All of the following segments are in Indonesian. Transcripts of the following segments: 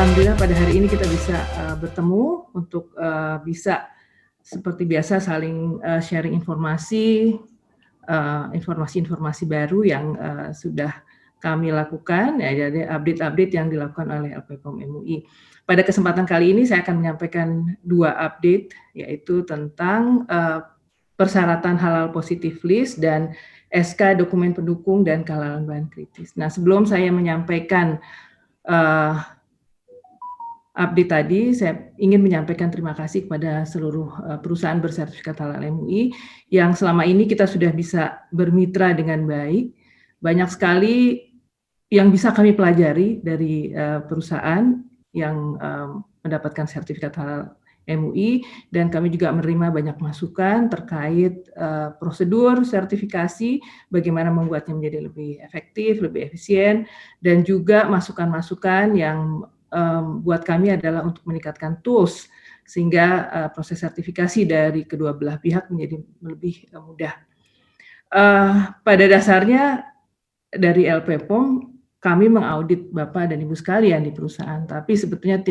Alhamdulillah pada hari ini kita bisa bertemu untuk bisa seperti biasa saling sharing informasi, informasi-informasi baru yang sudah kami lakukan, ya, jadi update-update yang dilakukan oleh LPPOM MUI. Pada kesempatan kali ini saya akan menyampaikan 2 update, yaitu tentang persyaratan halal positif list dan SK dokumen pendukung dan kehalalan bahan kritis. Nah, sebelum saya menyampaikan update tadi, saya ingin menyampaikan terima kasih kepada seluruh perusahaan bersertifikat halal MUI yang selama ini kita sudah bisa bermitra dengan baik. Banyak sekali yang bisa kami pelajari dari perusahaan yang mendapatkan sertifikat halal MUI, dan kami juga menerima banyak masukan terkait prosedur sertifikasi, bagaimana membuatnya menjadi lebih efektif, lebih efisien, dan juga masukan-masukan yang buat kami adalah untuk meningkatkan tools sehingga proses sertifikasi dari kedua belah pihak menjadi lebih mudah. Pada dasarnya dari LPPOM kami mengaudit Bapak dan Ibu sekalian di perusahaan, tapi sebetulnya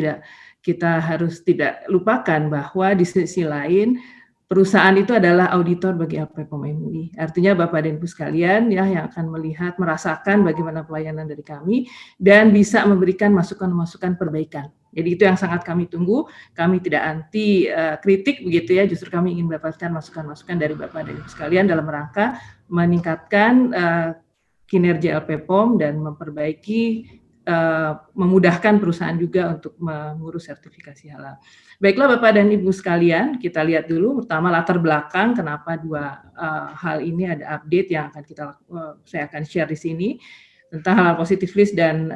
kita harus tidak lupakan bahwa di sisi lain perusahaan itu adalah auditor bagi LPPOM MUI. Artinya Bapak dan Ibu sekalian ya yang akan melihat, merasakan bagaimana pelayanan dari kami dan bisa memberikan masukan-masukan perbaikan. Jadi itu yang sangat kami tunggu. Kami tidak anti kritik begitu ya, justru kami ingin mendapatkan masukan-masukan dari Bapak dan Ibu sekalian dalam rangka meningkatkan kinerja LPPOM dan memperbaiki, memudahkan perusahaan juga untuk mengurus sertifikasi halal. Baiklah Bapak dan Ibu sekalian, kita lihat dulu pertama latar belakang kenapa dua hal ini ada update yang akan saya akan share di sini tentang halal positif list dan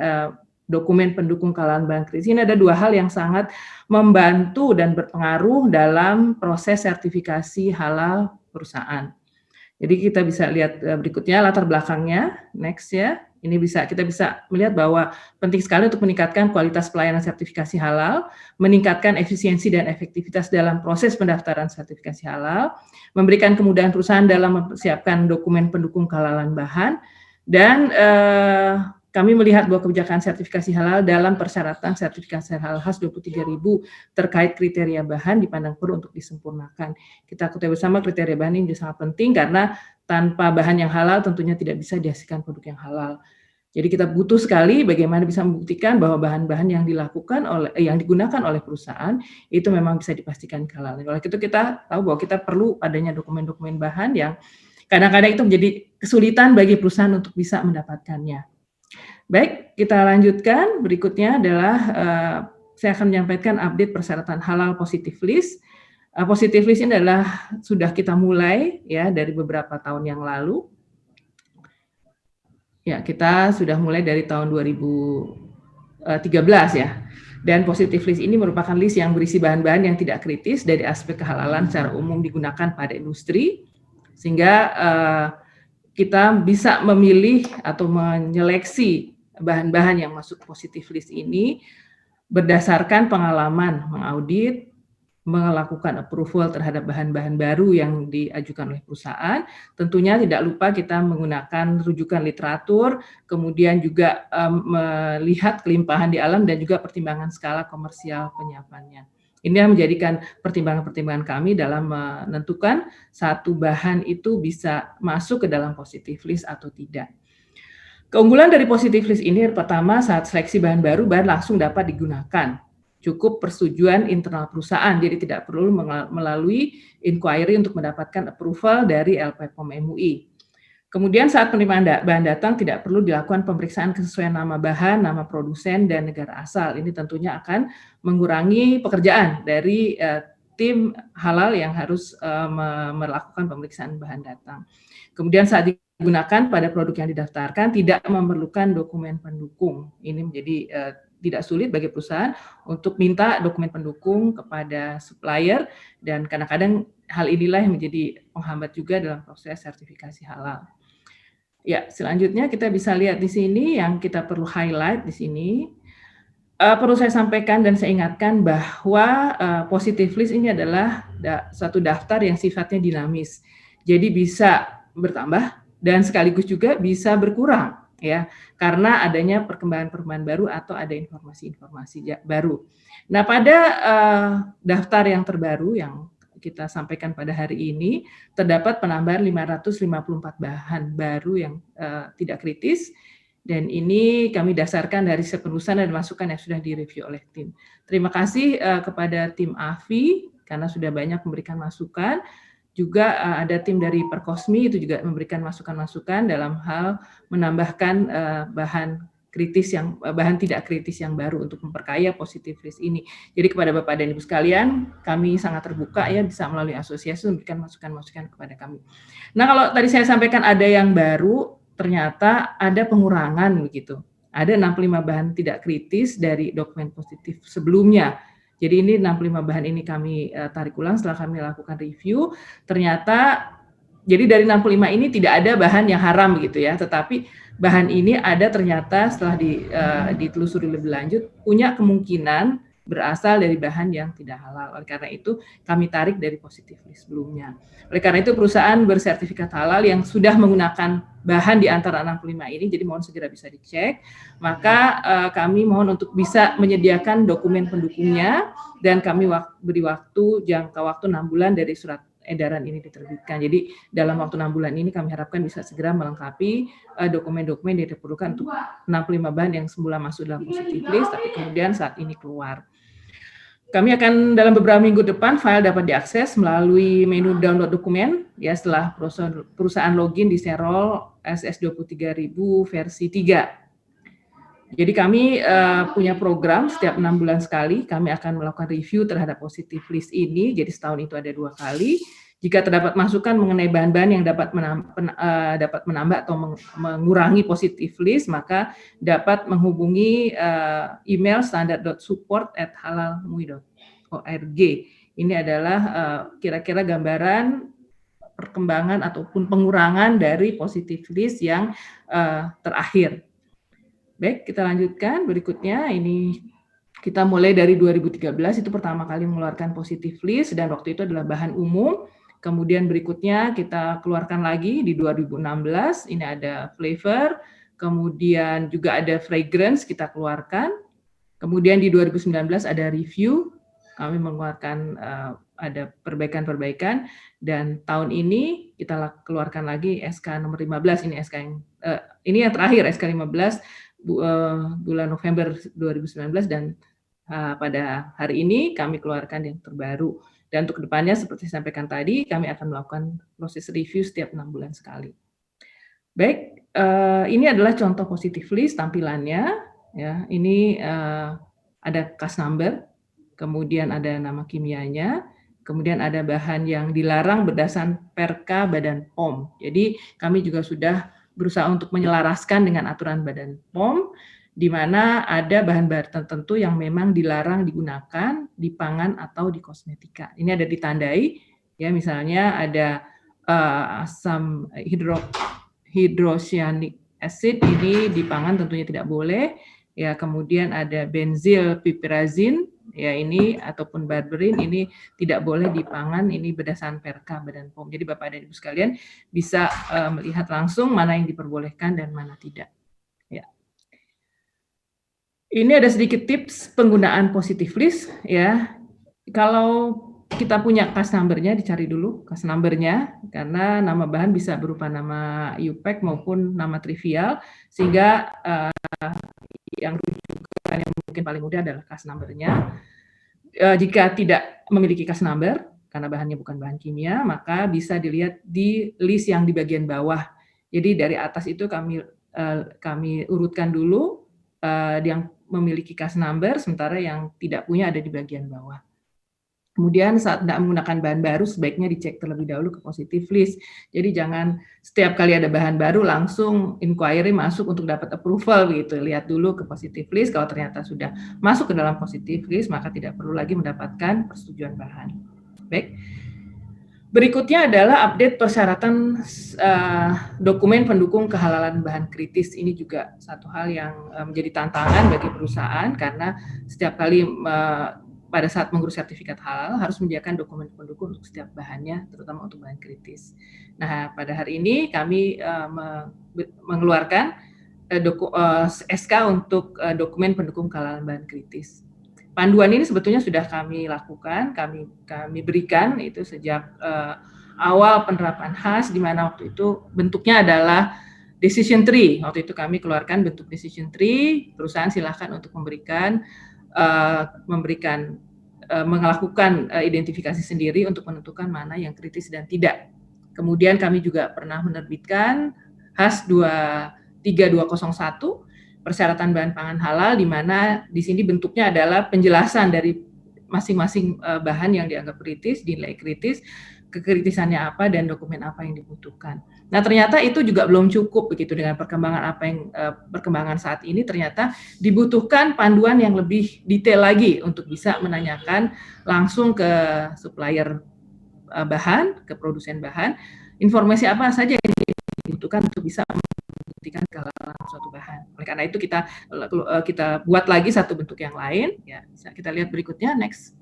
dokumen pendukung kehalalan bahan kritis. Ini ada 2 hal yang sangat membantu dan berpengaruh dalam proses sertifikasi halal perusahaan. Jadi kita bisa lihat berikutnya latar belakangnya, next ya. Ini kita bisa melihat bahwa penting sekali untuk meningkatkan kualitas pelayanan sertifikasi halal, meningkatkan efisiensi dan efektivitas dalam proses pendaftaran sertifikasi halal, memberikan kemudahan perusahaan dalam mempersiapkan dokumen pendukung kehalalan bahan, dan kami melihat bahwa kebijakan sertifikasi halal dalam persyaratan sertifikasi halal khas 23.000 terkait kriteria bahan dipandang perlu untuk disempurnakan. Kita ketahui bersama kriteria bahan ini sangat penting karena tanpa bahan yang halal tentunya tidak bisa dihasilkan produk yang halal. Jadi kita butuh sekali bagaimana bisa membuktikan bahwa bahan-bahan yang digunakan oleh perusahaan itu memang bisa dipastikan kehalalan. Oleh itu kita tahu bahwa kita perlu adanya dokumen-dokumen bahan yang kadang-kadang itu menjadi kesulitan bagi perusahaan untuk bisa mendapatkannya. Baik, kita lanjutkan. Berikutnya adalah saya akan menyampaikan update persyaratan halal positif list. Positif list ini adalah sudah kita mulai ya dari beberapa tahun yang lalu. Ya, kita sudah mulai dari tahun 2013 ya. Dan positif list ini merupakan list yang berisi bahan-bahan yang tidak kritis dari aspek kehalalan secara umum digunakan pada industri, sehingga kita bisa memilih atau menyeleksi bahan-bahan yang masuk positif list ini berdasarkan pengalaman mengaudit, melakukan approval terhadap bahan-bahan baru yang diajukan oleh perusahaan. Tentunya tidak lupa kita menggunakan rujukan literatur, kemudian juga melihat kelimpahan di alam dan juga pertimbangan skala komersial penyiapannya. Ini yang menjadikan pertimbangan-pertimbangan kami dalam menentukan satu bahan itu bisa masuk ke dalam positif list atau tidak. Keunggulan dari positif list ini pertama saat seleksi bahan baru, bahan langsung dapat digunakan. Cukup persetujuan internal perusahaan, jadi tidak perlu melalui inquiry untuk mendapatkan approval dari LPPOM MUI. Kemudian saat penerimaan bahan datang tidak perlu dilakukan pemeriksaan kesesuaian nama bahan, nama produsen, dan negara asal. Ini tentunya akan mengurangi pekerjaan dari tim halal yang harus melakukan pemeriksaan bahan datang. Kemudian saat digunakan pada produk yang didaftarkan tidak memerlukan dokumen pendukung. Ini menjadi tidak sulit bagi perusahaan untuk minta dokumen pendukung kepada supplier, dan kadang-kadang hal inilah yang menjadi penghambat juga dalam proses sertifikasi halal. Ya, selanjutnya kita bisa lihat di sini yang kita perlu highlight di sini. Perlu saya sampaikan dan saya ingatkan bahwa positive list ini adalah suatu daftar yang sifatnya dinamis. Jadi bisa bertambah dan sekaligus juga bisa berkurang ya, karena adanya perkembangan-perkembangan baru atau ada informasi-informasi baru. Nah, pada daftar yang terbaru yang kita sampaikan pada hari ini, terdapat penambahan 554 bahan baru yang tidak kritis, dan ini kami dasarkan dari perusahaan dan masukan yang sudah direview oleh tim. Terima kasih kepada tim AFI karena sudah banyak memberikan masukan. Juga ada tim dari Perkosmi itu juga memberikan masukan-masukan dalam hal menambahkan bahan tidak kritis yang baru untuk memperkaya positive list ini. Jadi kepada Bapak dan Ibu sekalian, kami sangat terbuka ya bisa melalui asosiasi memberikan masukan-masukan kepada kami. Nah, kalau tadi saya sampaikan ada yang baru, ternyata ada pengurangan begitu. Ada 65 bahan tidak kritis dari dokumen positif sebelumnya. Jadi ini 65 bahan ini kami tarik ulang setelah kami lakukan review. Ternyata jadi dari 65 ini tidak ada bahan yang haram gitu ya, tetapi bahan ini ada ternyata setelah ditelusuri lebih lanjut punya kemungkinan berasal dari bahan yang tidak halal. Oleh karena itu kami tarik dari positive list sebelumnya. Oleh karena itu perusahaan bersertifikat halal yang sudah menggunakan bahan di antara 65 ini, jadi mohon segera bisa dicek. Maka kami mohon untuk bisa menyediakan dokumen pendukungnya dan kami beri jangka waktu 6 bulan dari surat edaran ini diterbitkan. Jadi dalam waktu 6 bulan ini kami harapkan bisa segera melengkapi dokumen-dokumen yang diperlukan untuk 65 bahan yang semula masuk dalam positive list, tapi kemudian saat ini keluar. Kami akan dalam beberapa minggu depan file dapat diakses melalui menu download dokumen ya setelah perusahaan login di Serol SS23000 versi 3. Jadi kami punya program setiap 6 bulan sekali kami akan melakukan review terhadap positive list ini. Jadi setahun itu ada 2 kali. Jika terdapat masukan mengenai bahan-bahan yang dapat menambah atau mengurangi positive list, maka dapat menghubungi email standard.support@halalmui.org. Ini adalah kira-kira gambaran perkembangan ataupun pengurangan dari positive list yang terakhir. Baik, kita lanjutkan berikutnya. Ini kita mulai dari 2013 itu pertama kali mengeluarkan positive list dan waktu itu adalah bahan umum. Kemudian berikutnya kita keluarkan lagi di 2016, ini ada flavor, kemudian juga ada fragrance kita keluarkan. Kemudian di 2019 ada review, kami mengeluarkan ada perbaikan-perbaikan, dan tahun ini kita keluarkan lagi SK nomor 15, ini SK ini yang terakhir SK 15 bulan November 2019 dan pada hari ini kami keluarkan yang terbaru. Dan untuk kedepannya seperti saya sampaikan tadi, kami akan melakukan proses review setiap 6 bulan sekali. Baik, ini adalah contoh positive list tampilannya. Ya, ini ada case number, kemudian ada nama kimianya, kemudian ada bahan yang dilarang berdasarkan Perka Badan POM. Jadi kami juga sudah berusaha untuk menyelaraskan dengan aturan Badan POM, di mana ada bahan-bahan tertentu yang memang dilarang digunakan di pangan atau di kosmetika. Ini ada ditandai, ya misalnya ada asam hidrocyanuric acid ini di pangan tentunya tidak boleh. Ya kemudian ada benzil piperazine, ya ini ataupun berberin ini tidak boleh di pangan. Ini berdasarkan Perka Badan POM. Jadi Bapak dan Ibu sekalian bisa melihat langsung mana yang diperbolehkan dan mana tidak. Ya. Ini ada sedikit tips penggunaan positive list ya. Kalau kita punya case number-nya, dicari dulu case number-nya karena nama bahan bisa berupa nama UPEC maupun nama trivial, sehingga yang rujukan yang mungkin paling mudah adalah case number-nya. Jika tidak memiliki case number karena bahannya bukan bahan kimia, maka bisa dilihat di list yang di bagian bawah. Jadi dari atas itu kami urutkan dulu yang memiliki case number, sementara yang tidak punya ada di bagian bawah. Kemudian saat tidak menggunakan bahan baru, sebaiknya dicek terlebih dahulu ke positive list. Jadi jangan setiap kali ada bahan baru langsung inquiry masuk untuk dapat approval gitu. Lihat dulu ke positive list, kalau ternyata sudah masuk ke dalam positive list, maka tidak perlu lagi mendapatkan persetujuan bahan. Baik. Berikutnya adalah update persyaratan dokumen pendukung kehalalan bahan kritis. Ini juga satu hal yang menjadi tantangan bagi perusahaan karena setiap kali pada saat mengurus sertifikat halal harus menyediakan dokumen pendukung untuk setiap bahannya, terutama untuk bahan kritis. Nah, pada hari ini kami mengeluarkan SK untuk dokumen pendukung kehalalan bahan kritis. Panduan ini sebetulnya sudah kami lakukan, kami berikan itu sejak awal penerapan HAS, di mana waktu itu bentuknya adalah decision tree. Waktu itu kami keluarkan bentuk decision tree, perusahaan silakan untuk melakukan identifikasi sendiri untuk menentukan mana yang kritis dan tidak. Kemudian kami juga pernah menerbitkan HAS 3201 persyaratan bahan pangan halal, di mana di sini bentuknya adalah penjelasan dari masing-masing bahan yang dianggap kritis, dinilai kritis, kekritisannya apa, dan dokumen apa yang dibutuhkan. Nah, ternyata itu juga belum cukup begitu dengan perkembangan saat ini. Ternyata dibutuhkan panduan yang lebih detail lagi untuk bisa menanyakan langsung ke supplier bahan, ke produsen bahan, informasi apa saja yang dibutuhkan untuk bisa membuktikan kehalalan suatu bahan. Oleh karena itu kita buat lagi satu bentuk yang lain. Ya, bisa kita lihat berikutnya, next.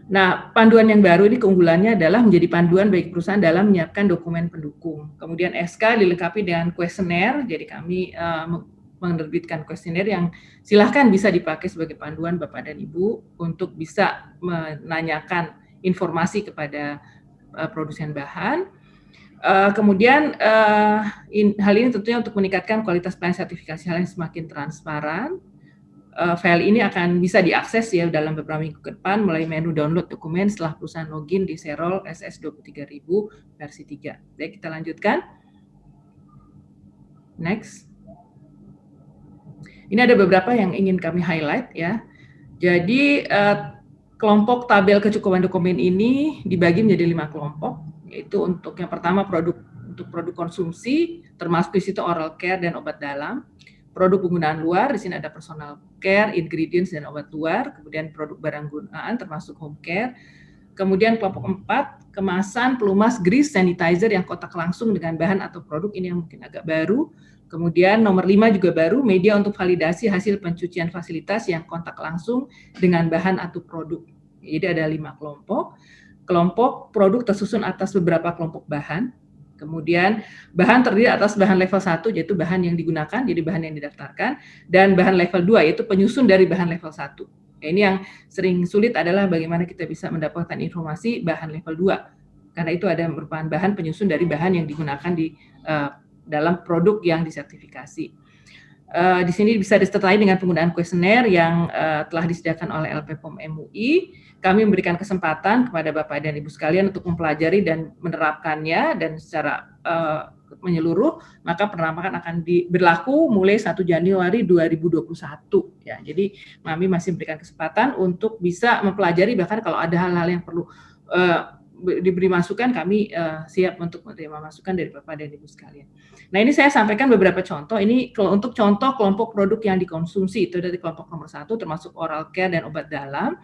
Nah, panduan yang baru ini keunggulannya adalah menjadi panduan bagi perusahaan dalam menyiapkan dokumen pendukung. Kemudian SK dilengkapi dengan kuesioner. Jadi kami menerbitkan kuesioner yang silahkan bisa dipakai sebagai panduan Bapak dan Ibu untuk bisa menanyakan informasi kepada produsen bahan. Kemudian hal ini tentunya untuk meningkatkan kualitas pelayanan sertifikasi halal yang semakin transparan. File ini akan bisa diakses ya dalam beberapa minggu ke depan melalui menu download dokumen setelah perusahaan login di Serol SS23000 versi 3. Baik, kita lanjutkan. Next. Ini ada beberapa yang ingin kami highlight ya. Jadi kelompok tabel kecukupan dokumen ini dibagi menjadi 5 kelompok, yaitu untuk yang pertama untuk produk konsumsi, termasuk di situ oral care dan obat dalam. Produk penggunaan luar, di sini ada personal care, ingredients dan obat luar, kemudian produk barang gunaan termasuk home care. Kemudian kelompok 4, kemasan, pelumas, grease, sanitizer yang kotak langsung dengan bahan atau produk, ini yang mungkin agak baru. Kemudian nomor 5 juga baru, media untuk validasi hasil pencucian fasilitas yang kontak langsung dengan bahan atau produk. Jadi ada 5 kelompok. Kelompok produk tersusun atas beberapa kelompok bahan. Kemudian bahan terdiri atas bahan level 1 yaitu bahan yang digunakan, jadi bahan yang didaftarkan, dan bahan level 2 yaitu penyusun dari bahan level 1. Ya, ini yang sering sulit adalah bagaimana kita bisa mendapatkan informasi bahan level 2. Karena itu ada merupakan bahan penyusun dari bahan yang digunakan di dalam produk yang disertifikasi. Di sini bisa disertai dengan penggunaan kuesioner yang telah disediakan oleh LPPOM MUI. Kami memberikan kesempatan kepada Bapak dan Ibu sekalian untuk mempelajari dan menerapkannya, dan secara menyeluruh, maka penerapan akan berlaku mulai 1 Januari 2021. Ya, jadi kami masih memberikan kesempatan untuk bisa mempelajari, bahkan kalau ada hal-hal yang perlu diberi masukan, kami siap untuk menerima masukan dari Bapak dan Ibu sekalian. Nah, ini saya sampaikan beberapa contoh. Ini untuk contoh kelompok produk yang dikonsumsi, itu dari kelompok nomor 1 termasuk oral care dan obat dalam.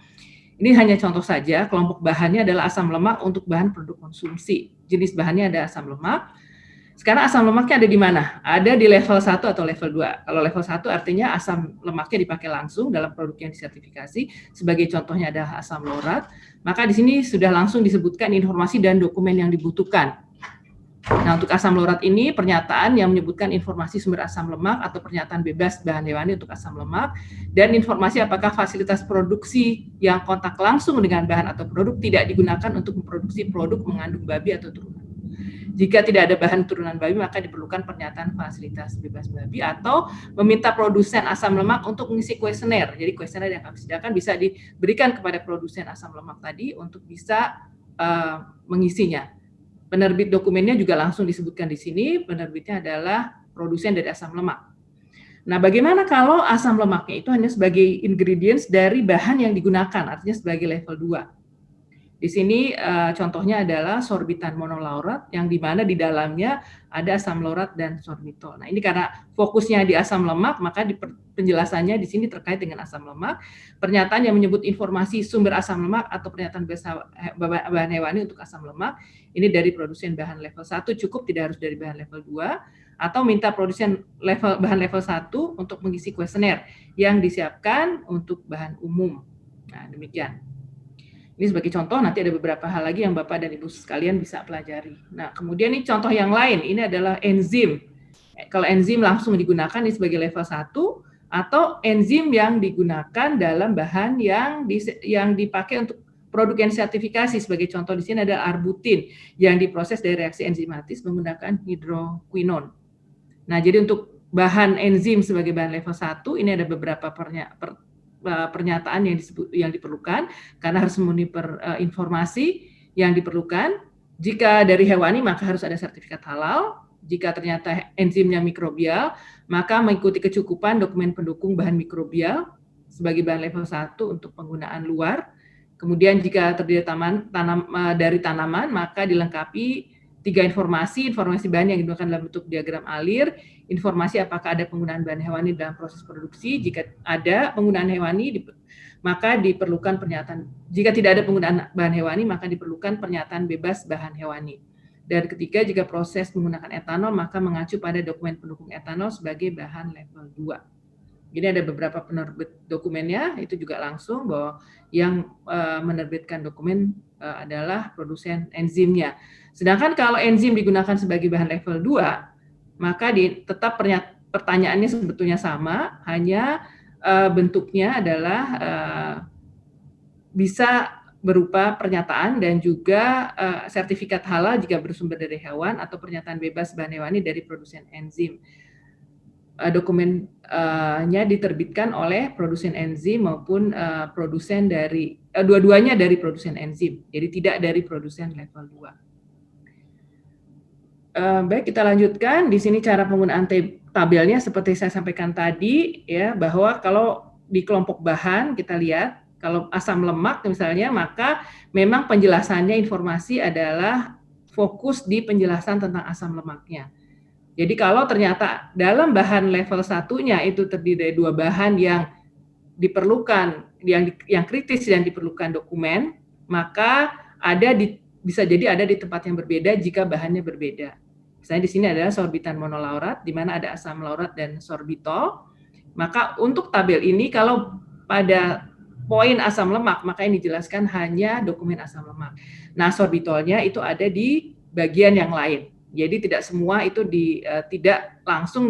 Ini hanya contoh saja, kelompok bahannya adalah asam lemak untuk bahan produk konsumsi. Jenis bahannya ada asam lemak. Sekarang asam lemaknya ada di mana? Ada di level 1 atau level 2. Kalau level 1 artinya asam lemaknya dipakai langsung dalam produk yang disertifikasi. Sebagai contohnya ada asam laurat. Maka di sini sudah langsung disebutkan informasi dan dokumen yang dibutuhkan. Nah, untuk asam laurat ini pernyataan yang menyebutkan informasi sumber asam lemak atau pernyataan bebas bahan hewani untuk asam lemak, dan informasi apakah fasilitas produksi yang kontak langsung dengan bahan atau produk tidak digunakan untuk memproduksi produk mengandung babi atau turunan. Jika tidak ada bahan turunan babi, maka diperlukan pernyataan fasilitas bebas babi, atau meminta produsen asam lemak untuk mengisi kuesioner. Jadi kuesioner yang kami sediakan bisa diberikan kepada produsen asam lemak tadi untuk bisa mengisinya. Penerbit dokumennya juga langsung disebutkan di sini, penerbitnya adalah produsen dari asam lemak. Nah, bagaimana kalau asam lemaknya itu hanya sebagai ingredients dari bahan yang digunakan, artinya sebagai level 2. Di sini contohnya adalah sorbitan monolaurat, yang di mana di dalamnya ada asam laurat dan sorbitol. Nah, ini karena fokusnya di asam lemak, maka penjelasannya di sini terkait dengan asam lemak. Pernyataan yang menyebut informasi sumber asam lemak atau pernyataan bahan hewani untuk asam lemak, ini dari produsen bahan level 1 cukup, tidak harus dari bahan level 2, atau minta produsen bahan level 1 untuk mengisi kuesioner yang disiapkan untuk bahan umum. Nah, demikian. Ini sebagai contoh, nanti ada beberapa hal lagi yang Bapak dan Ibu sekalian bisa pelajari. Nah, kemudian ini contoh yang lain, ini adalah enzim. Kalau enzim langsung digunakan ini sebagai level 1, atau enzim yang digunakan dalam bahan yang dipakai untuk produk yang sertifikasi. Sebagai contoh di sini ada arbutin yang diproses dari reaksi enzimatis menggunakan hidroquinon. Nah, jadi untuk bahan enzim sebagai bahan level 1 ini ada beberapa pernyataan yang diperlukan karena harus memenuhi informasi yang diperlukan. Jika dari hewani maka harus ada sertifikat halal. Jika ternyata enzimnya mikrobial, maka mengikuti kecukupan dokumen pendukung bahan mikrobial sebagai bahan level 1 untuk penggunaan luar. Kemudian jika terdiri dari tanaman, maka dilengkapi 3 informasi bahan yang digunakan dalam bentuk diagram alir, informasi apakah ada penggunaan bahan hewani dalam proses produksi. Jika ada penggunaan hewani, maka diperlukan pernyataan. Jika tidak ada penggunaan bahan hewani, maka diperlukan pernyataan bebas bahan hewani. Dan ketiga, jika proses menggunakan etanol, maka mengacu pada dokumen pendukung etanol sebagai bahan level 2. Jadi ada beberapa penerbit dokumennya, itu juga langsung bahwa yang menerbitkan dokumen adalah produsen enzimnya. Sedangkan kalau enzim digunakan sebagai bahan level 2, maka tetap pertanyaannya sebetulnya sama, hanya bentuknya adalah bisa berupa pernyataan dan juga sertifikat halal jika bersumber dari hewan atau pernyataan bebas bahan hewani dari produsen enzim. Dokumennya diterbitkan oleh produsen enzim maupun produsen dari dua-duanya dari produsen enzim, jadi tidak dari produsen level 2. Baik, kita lanjutkan. Di sini cara penggunaan tabelnya seperti saya sampaikan tadi, ya, bahwa kalau di kelompok bahan kita lihat, kalau asam lemak misalnya, maka memang penjelasannya informasi adalah fokus di penjelasan tentang asam lemaknya. Jadi kalau ternyata dalam bahan level 1-nya itu terdiri dari 2 bahan yang diperlukan, yang kritis dan diperlukan dokumen, maka bisa jadi ada di tempat yang berbeda jika bahannya berbeda. Misalnya di sini adalah sorbitan monolaurat, di mana ada asam laurat dan sorbitol. Maka untuk tabel ini, kalau pada poin asam lemak, maka ini dijelaskan hanya dokumen asam lemak. Nah, sorbitolnya itu ada di bagian yang lain. Jadi tidak semua itu tidak langsung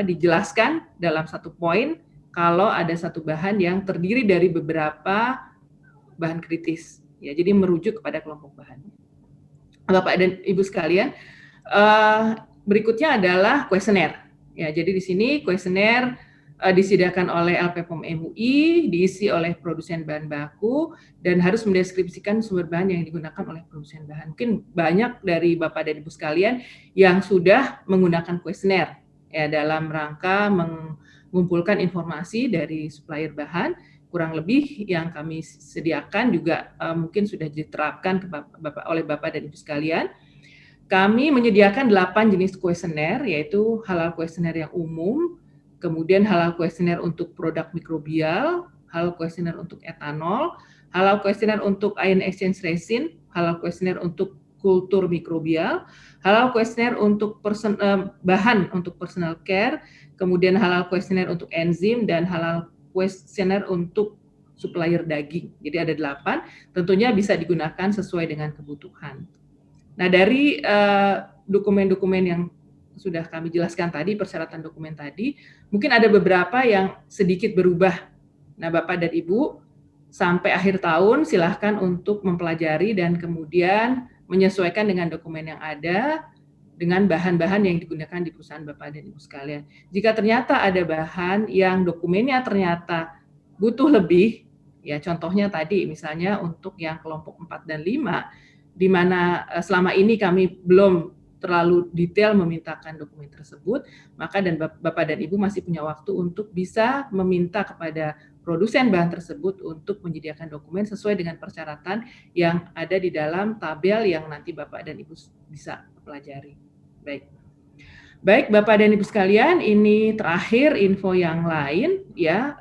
dijelaskan dalam satu poin kalau ada satu bahan yang terdiri dari beberapa bahan kritis. Ya, jadi merujuk kepada kelompok bahan. Bapak dan Ibu sekalian, berikutnya adalah kuesioner. Ya, jadi di sini kuesioner disediakan oleh LPPOM MUI, diisi oleh produsen bahan baku, dan harus mendeskripsikan sumber bahan yang digunakan oleh produsen bahan. Mungkin banyak dari Bapak dan Ibu sekalian yang sudah menggunakan kuesioner ya, dalam rangka mengumpulkan informasi dari supplier bahan. Kurang lebih yang kami sediakan juga mungkin sudah diterapkan oleh Bapak dan Ibu sekalian. Kami menyediakan 8 jenis kuesioner, yaitu halal kuesioner yang umum, kemudian halal kuesioner untuk produk mikrobial, halal kuesioner untuk etanol, halal kuesioner untuk ion exchange resin, halal kuesioner untuk kultur mikrobial, halal kuesioner untuk bahan untuk personal care, kemudian halal kuesioner untuk enzim, dan halal kuesioner untuk supplier daging. Jadi ada 8, tentunya bisa digunakan sesuai dengan kebutuhan. Nah, dari dokumen-dokumen yang sudah kami jelaskan tadi, persyaratan dokumen tadi, mungkin ada beberapa yang sedikit berubah. Nah, Bapak dan Ibu, sampai akhir tahun silahkan untuk mempelajari dan kemudian menyesuaikan dengan dokumen yang ada, dengan bahan-bahan yang digunakan di perusahaan Bapak dan Ibu sekalian. Jika ternyata ada bahan yang dokumennya ternyata butuh lebih, ya contohnya tadi misalnya untuk yang kelompok 4 dan 5, di mana selama ini kami belum terlalu detail memintakan dokumen tersebut, maka Bapak dan Ibu masih punya waktu untuk bisa meminta kepada produsen bahan tersebut untuk menyediakan dokumen sesuai dengan persyaratan yang ada di dalam tabel yang nanti Bapak dan Ibu bisa pelajari. Baik Bapak dan Ibu sekalian, ini terakhir info yang lain ya.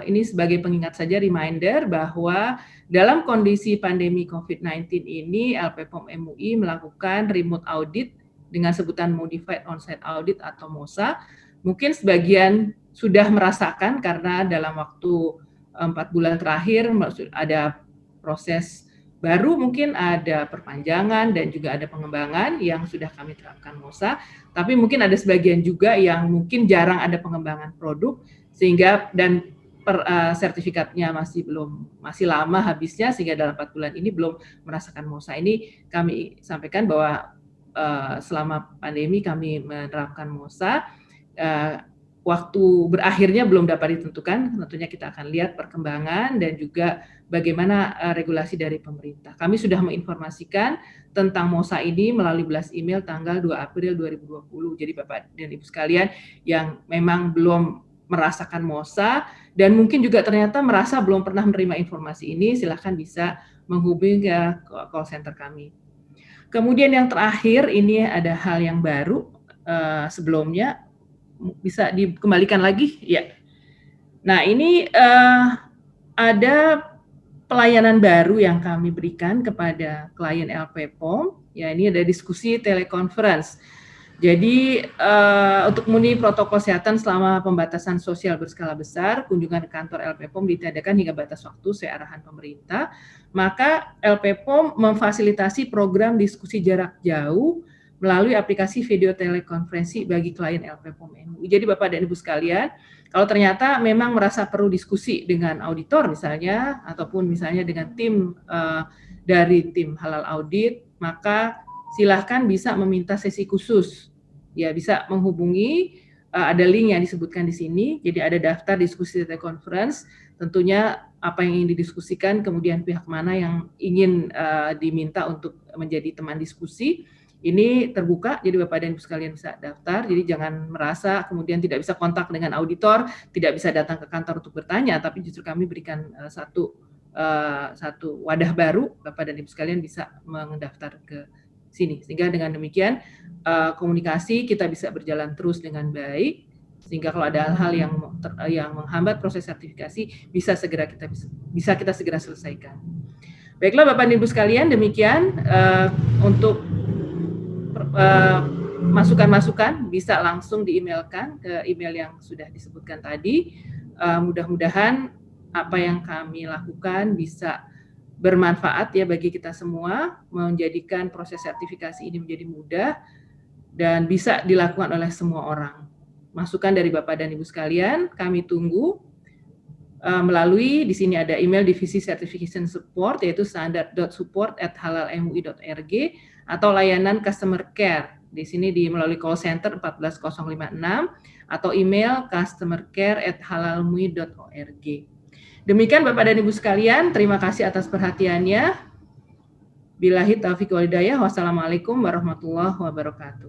Ini sebagai pengingat saja, reminder bahwa dalam kondisi pandemi COVID-19 ini LPPOM MUI melakukan remote audit dengan sebutan Modified On-Site Audit atau MOSA. Mungkin sebagian sudah merasakan karena dalam waktu 4 bulan terakhir ada proses baru mungkin ada perpanjangan dan juga ada pengembangan yang sudah kami terapkan MOSA, tapi mungkin ada sebagian juga yang mungkin jarang ada pengembangan produk sehingga dan sertifikatnya masih lama habisnya sehingga dalam 4 bulan ini belum merasakan MOSA. Ini kami sampaikan bahwa selama pandemi kami menerapkan MOSA, waktu berakhirnya belum dapat ditentukan, tentunya kita akan lihat perkembangan dan juga bagaimana regulasi dari pemerintah. Kami sudah menginformasikan tentang MOSA ini melalui blast email tanggal 2 April 2020. Jadi Bapak dan Ibu sekalian yang memang belum merasakan MOSA dan mungkin juga ternyata merasa belum pernah menerima informasi ini, silakan bisa menghubungi ke call center kami. Kemudian yang terakhir, ini ada hal yang baru sebelumnya, bisa dikembalikan lagi ya. Nah ini ada pelayanan baru yang kami berikan kepada klien LPPOM, ya ini ada diskusi telekonferensi. Jadi untuk memenuhi protokol kesehatan selama pembatasan sosial berskala besar, kunjungan ke kantor LPPOM ditiadakan hingga batas waktu sesuai arahan pemerintah. Maka LPPOM memfasilitasi program diskusi jarak jauh melalui aplikasi video telekonferensi bagi klien LPPOM MUI. Jadi Bapak dan Ibu sekalian, kalau ternyata memang merasa perlu diskusi dengan auditor misalnya, ataupun misalnya dengan tim dari tim halal audit, maka silahkan bisa meminta sesi khusus. Ya, bisa menghubungi, ada link yang disebutkan di sini, jadi ada daftar diskusi telekonferensi, tentunya apa yang ingin didiskusikan, kemudian pihak mana yang ingin diminta untuk menjadi teman diskusi. Ini terbuka, jadi Bapak dan Ibu sekalian bisa daftar, jadi jangan merasa kemudian tidak bisa kontak dengan auditor, tidak bisa datang ke kantor untuk bertanya, tapi justru kami berikan satu wadah baru, Bapak dan Ibu sekalian bisa mendaftar ke sini. Sehingga dengan demikian komunikasi kita bisa berjalan terus dengan baik, sehingga kalau ada hal-hal yang menghambat proses sertifikasi bisa kita segera selesaikan. Baiklah Bapak dan Ibu sekalian, demikian untuk masukan-masukan bisa langsung di-emailkan ke email yang sudah disebutkan tadi. Mudah-mudahan apa yang kami lakukan bisa bermanfaat ya bagi kita semua, menjadikan proses sertifikasi ini menjadi mudah dan bisa dilakukan oleh semua orang. Masukan dari Bapak dan Ibu sekalian, kami tunggu melalui di sini ada email divisi certification support yaitu standard.support@halalmui.org atau layanan customer care. Di sini melalui call center 14056 atau email customercare@halalmui.org. Demikian Bapak dan Ibu sekalian, terima kasih atas perhatiannya. Billahi taufiq wal hidayah. Wassalamualaikum warahmatullahi wabarakatuh.